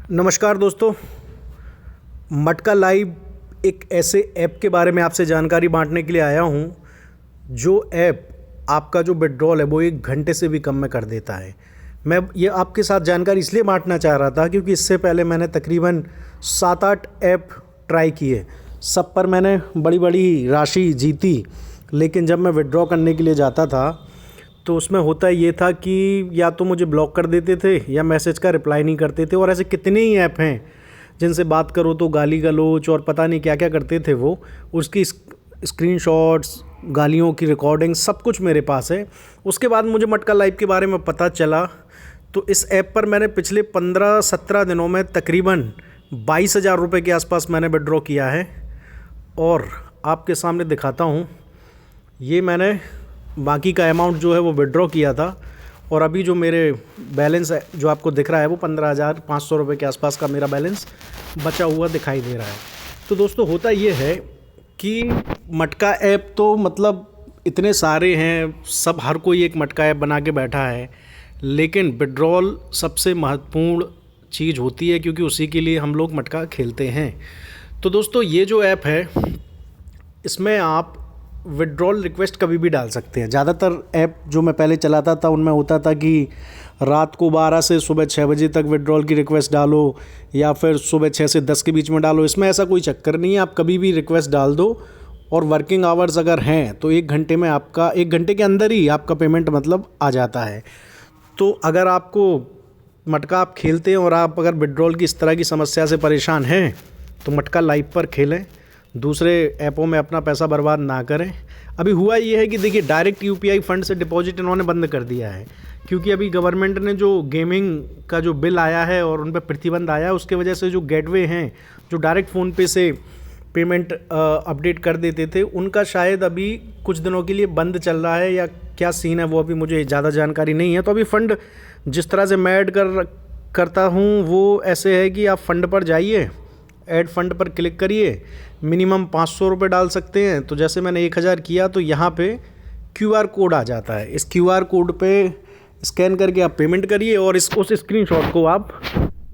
नमस्कार दोस्तों। मटका लाइव एक ऐसे ऐप के बारे में आपसे जानकारी बांटने के लिए आया हूं, जो ऐप आपका जो विड्रॉल है वो 1 घंटे से भी कम में कर देता है। मैं ये आपके साथ जानकारी इसलिए बांटना चाह रहा था क्योंकि इससे पहले मैंने तकरीबन 7-8 ऐप ट्राई किए। सब पर मैंने बड़ी बड़ी राशि जीती, लेकिन जब मैं विड्रॉ करने के लिए जाता था तो उसमें होता ये था कि या तो मुझे ब्लॉक कर देते थे या मैसेज का रिप्लाई नहीं करते थे। और ऐसे कितने ही ऐप हैं जिनसे बात करो तो गाली गलौच और पता नहीं क्या क्या करते थे वो। उसकी स्क्रीनशॉट्स, गालियों की रिकॉर्डिंग सब कुछ मेरे पास है। उसके बाद मुझे मटका लाइव के बारे में पता चला तो इस ऐप पर मैंने पिछले 15-17 दिनों में तकरीबन 22,000 रुपये के आसपास मैंने विड्रॉ किया है। और आपके सामने दिखाता हूँ, ये मैंने बाकी का अमाउंट जो है वो विड्रॉ किया था और अभी जो मेरे बैलेंस है जो आपको दिख रहा है वो 15,500 रुपये के आसपास का मेरा बैलेंस बचा हुआ दिखाई दे रहा है। तो दोस्तों होता ये है कि मटका ऐप तो मतलब इतने सारे हैं, सब हर कोई एक मटका ऐप बना के बैठा है, लेकिन विड्रॉल सबसे महत्वपूर्ण चीज़ होती है क्योंकि उसी के लिए हम लोग मटका खेलते हैं। तो दोस्तों ये जो ऐप है इसमें आप विड्रॉल रिक्वेस्ट कभी भी डाल सकते हैं। ज़्यादातर ऐप जो मैं पहले चलाता था उनमें होता था कि रात को 12 से सुबह 6 बजे तक विड्रॉल की रिक्वेस्ट डालो या फिर सुबह 6 से 10 के बीच में डालो। इसमें ऐसा कोई चक्कर नहीं है, आप कभी भी रिक्वेस्ट डाल दो और वर्किंग आवर्स अगर हैं तो 1 घंटे में आपका 1 घंटे के अंदर ही आपका पेमेंट मतलब आ जाता है। तो अगर आपको मटका आप खेलते हैं और आप अगर विड्रॉल की इस तरह की समस्या से परेशान हैं तो मटका लाइव पर खेलें, दूसरे ऐपों में अपना पैसा बर्बाद ना करें। अभी हुआ ये है कि देखिए डायरेक्ट यूपीआई फ़ंड से डिपॉजिट इन्होंने बंद कर दिया है क्योंकि अभी गवर्नमेंट ने जो गेमिंग का जो बिल आया है और उन पर प्रतिबंध आया है, उसके वजह से जो गेटवे हैं जो डायरेक्ट फ़ोन पे से पेमेंट अपडेट कर देते थे, उनका शायद अभी कुछ दिनों के लिए बंद चल रहा है या क्या सीन है वो अभी मुझे ज़्यादा जानकारी नहीं है। तो अभी फ़ंड जिस तरह से मैं ऐड करता हूँ वो ऐसे है कि आप फ़ंड पर जाइए, ऐड फंड पर क्लिक करिए, मिनिमम 500 रुपये डाल सकते हैं। तो जैसे मैंने 1,000 किया तो यहाँ पे क्यूआर कोड आ जाता है, इस क्यूआर कोड पे स्कैन करके आप पेमेंट करिए और उस स्क्रीनशॉट को आप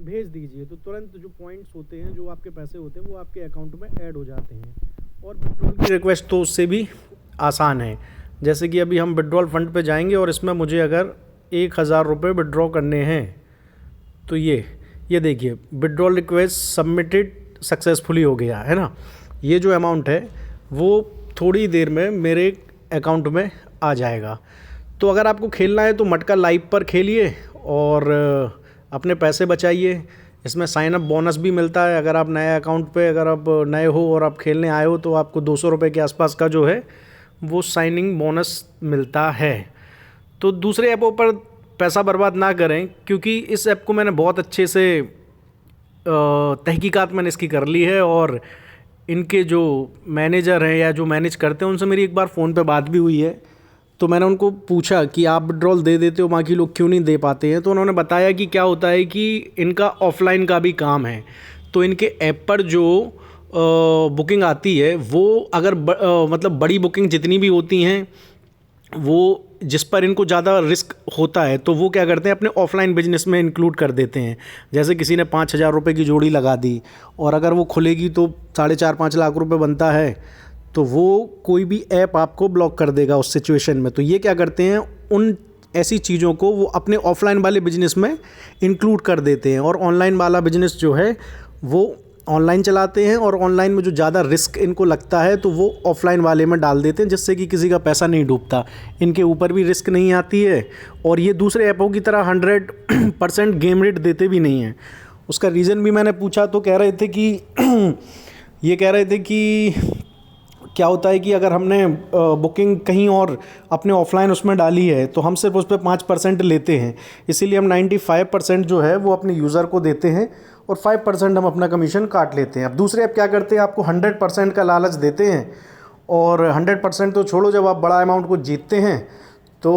भेज दीजिए तो तुरंत जो पॉइंट्स होते हैं, जो आपके पैसे होते हैं वो आपके अकाउंट में ऐड हो जाते हैं। और विड्रॉल की रिक्वेस्ट तो उससे भी आसान है। जैसे कि अभी हम विड्रॉल फंड पे जाएंगे और इसमें मुझे अगर 1,000 रुपये विड्रॉ करने हैं तो ये देखिए विड्रॉल रिक्वेस्ट सबमिटेड सक्सेसफुली हो गया है ना। ये जो अमाउंट है वो थोड़ी देर में मेरे अकाउंट में आ जाएगा। तो अगर आपको खेलना है तो मटका लाइव पर खेलिए और अपने पैसे बचाइए। इसमें साइन अप बोनस भी मिलता है। अगर आप नए अकाउंट पे अगर आप नए हो और आप खेलने आए हो तो आपको 200 रुपये के आसपास का जो है वो साइनिंग बोनस मिलता है। तो दूसरे ऐपों पर पैसा बर्बाद ना करें क्योंकि इस ऐप को मैंने बहुत अच्छे से तहकीकात मैंने इसकी कर ली है और इनके जो मैनेजर हैं या जो मैनेज करते हैं उनसे मेरी एक बार फ़ोन पे बात भी हुई है। तो मैंने उनको पूछा कि आप विड्रॉल दे देते हो, बाकी लोग क्यों नहीं दे पाते हैं। तो उन्होंने बताया कि क्या होता है कि इनका ऑफलाइन का भी काम है। तो इनके ऐप पर जो बुकिंग आती है वो अगर मतलब बड़ी बुकिंग जितनी भी होती हैं वो जिस पर इनको ज़्यादा रिस्क होता है तो वो क्या करते हैं अपने ऑफलाइन बिजनेस में इंक्लूड कर देते हैं। जैसे किसी ने 5,000 रुपये की जोड़ी लगा दी और अगर वो खुलेगी तो 4.5-5 लाख रुपए बनता है, तो वो कोई भी ऐप आपको ब्लॉक कर देगा उस सिचुएशन में। तो ये क्या करते हैं, उन ऐसी चीज़ों को वो अपने ऑफलाइन वाले बिजनेस में इंक्लूड कर देते हैं और ऑनलाइन वाला बिजनेस जो है वो ऑनलाइन चलाते हैं और ऑनलाइन में जो ज़्यादा रिस्क इनको लगता है तो वो ऑफलाइन वाले में डाल देते हैं, जिससे कि किसी का पैसा नहीं डूबता, इनके ऊपर भी रिस्क नहीं आती है और ये दूसरे ऐपों की तरह 100% गेम रेट देते भी नहीं हैं। उसका रीज़न भी मैंने पूछा तो कह रहे थे कि ये कह रहे थे कि क्या होता है कि अगर हमने बुकिंग कहीं और अपने ऑफलाइन उसमें डाली है तो हम सिर्फ उस पर 5% लेते हैं, इसीलिए हम 95% जो है वो अपने यूज़र को देते हैं और 5% हम अपना कमीशन काट लेते हैं। अब दूसरे ऐप क्या करते हैं, आपको 100% का लालच देते हैं और 100% तो छोड़ो, जब आप बड़ा अमाउंट को जीतते हैं तो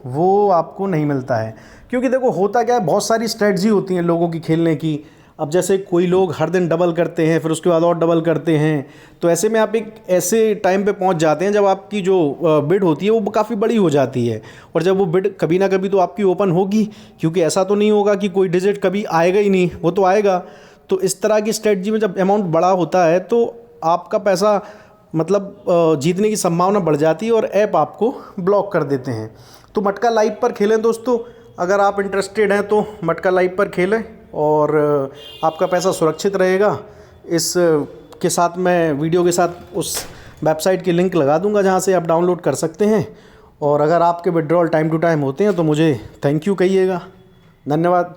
वो आपको नहीं मिलता है। क्योंकि देखो होता क्या है, बहुत सारी स्ट्रेटजी होती हैं लोगों की खेलने की। अब जैसे कोई लोग हर दिन डबल करते हैं, फिर उसके बाद और डबल करते हैं, तो ऐसे में आप एक ऐसे टाइम पे पहुंच जाते हैं जब आपकी जो बिड होती है वो काफ़ी बड़ी हो जाती है। और जब वो बिड कभी ना कभी तो आपकी ओपन होगी, क्योंकि ऐसा तो नहीं होगा कि कोई डिजिट कभी आएगा ही नहीं, वो तो आएगा। तो इस तरह की स्ट्रेटजी में जब अमाउंट बड़ा होता है तो आपका पैसा मतलब जीतने की संभावना बढ़ जाती है और ऐप आपको ब्लॉक कर देते हैं। तो मटका लाइव पर खेलें दोस्तों, अगर आप इंटरेस्टेड हैं तो मटका लाइव पर खेलें और आपका पैसा सुरक्षित रहेगा। इस के साथ मैं वीडियो के साथ उस वेबसाइट की लिंक लगा दूंगा जहां से आप डाउनलोड कर सकते हैं। और अगर आपके विड्रॉल टाइम टू टाइम होते हैं तो मुझे थैंक यू कहिएगा। धन्यवाद।